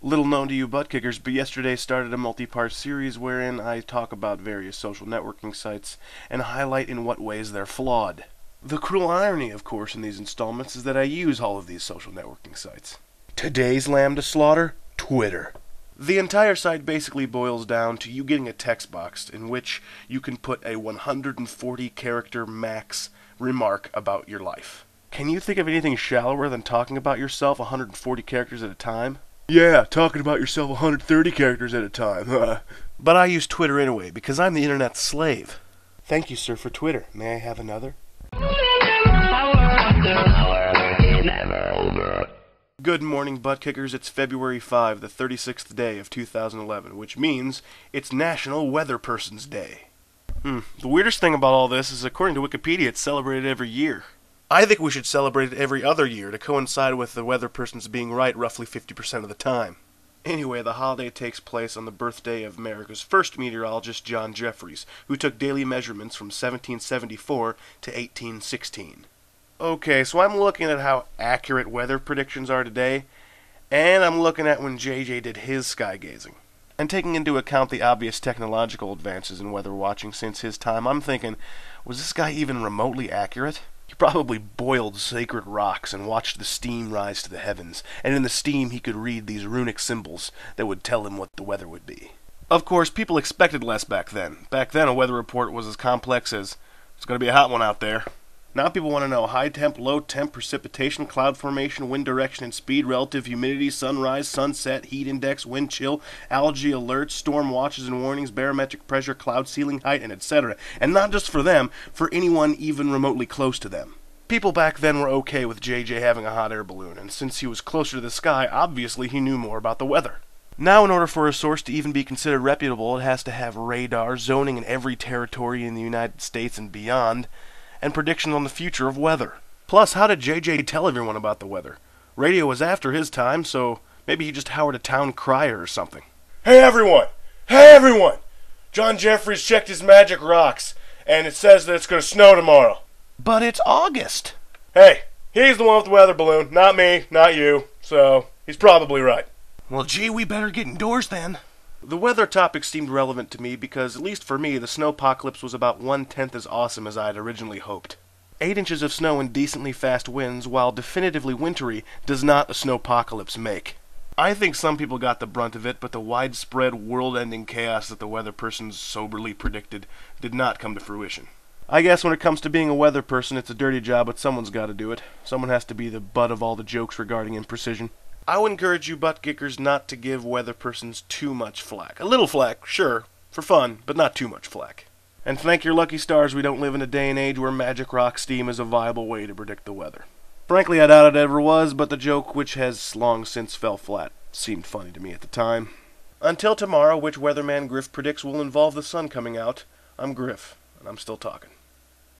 Little known to you butt kickers, but yesterday started a multi-part series wherein I talk about various social networking sites and highlight in what ways they're flawed. The cruel irony, of course, in these installments is that I use all of these social networking sites. Today's lamb to slaughter? Twitter. The entire site basically boils down to you getting a text box in which you can put a 140-character max remark about your life. Can you think of anything shallower than talking about yourself 140 characters at a time? Yeah, talking about yourself 130 characters at a time. But I use Twitter anyway, because I'm the internet's slave. Thank you, sir, for Twitter. May I have another? Good morning, butt kickers. It's February 5, the 36th day of 2011, which means it's National Weather Person's Day. The weirdest thing about all this is, according to Wikipedia, it's celebrated every year. I think we should celebrate it every other year to coincide with the weather person's being right roughly 50% of the time. Anyway, the holiday takes place on the birthday of America's first meteorologist, John Jeffries, who took daily measurements from 1774 to 1816. Okay, so I'm looking at how accurate weather predictions are today, and I'm looking at when JJ did his sky gazing. And taking into account the obvious technological advances in weather watching since his time, I'm thinking, was this guy even remotely accurate? He probably boiled sacred rocks and watched the steam rise to the heavens, and in the steam he could read these runic symbols that would tell him what the weather would be. Of course, people expected less back then. Back then, a weather report was as complex as, it's going to be a hot one out there. Now people want to know high temp, low temp, precipitation, cloud formation, wind direction and speed, relative humidity, sunrise, sunset, heat index, wind chill, algae alerts, storm watches and warnings, barometric pressure, cloud ceiling height, and etc. And not just for them, for anyone even remotely close to them. People back then were okay with JJ having a hot air balloon, and since he was closer to the sky, obviously he knew more about the weather. Now, in order for a source to even be considered reputable, it has to have radar, zoning in every territory in the United States and beyond, and predictions on the future of weather. Plus, how did JJ tell everyone about the weather? Radio was after his time, so maybe he just hired a town crier or something. Hey everyone! Hey everyone! John Jeffries checked his magic rocks, and it says that it's going to snow tomorrow. But it's August. Hey, he's the one with the weather balloon, not me, not you, so he's probably right. Well, gee, we better get indoors then. The weather topic seemed relevant to me because, at least for me, the snowpocalypse was about 1/10 as awesome as I had originally hoped. 8 inches of snow and decently fast winds, while definitively wintry, does not a snowpocalypse make. I think some people got the brunt of it, but the widespread world-ending chaos that the weather persons soberly predicted did not come to fruition. I guess when it comes to being a weather person, it's a dirty job, but someone's got to do it. Someone has to be the butt of all the jokes regarding imprecision. I would encourage you butt kickers not to give weather persons too much flack. A little flack, sure, for fun, but not too much flack. And thank your lucky stars we don't live in a day and age where magic rock steam is a viable way to predict the weather. Frankly, I doubt it ever was, but the joke, which has long since fell flat, seemed funny to me at the time. Until tomorrow, which weatherman Griff predicts will involve the sun coming out, I'm Griff, and I'm still talking.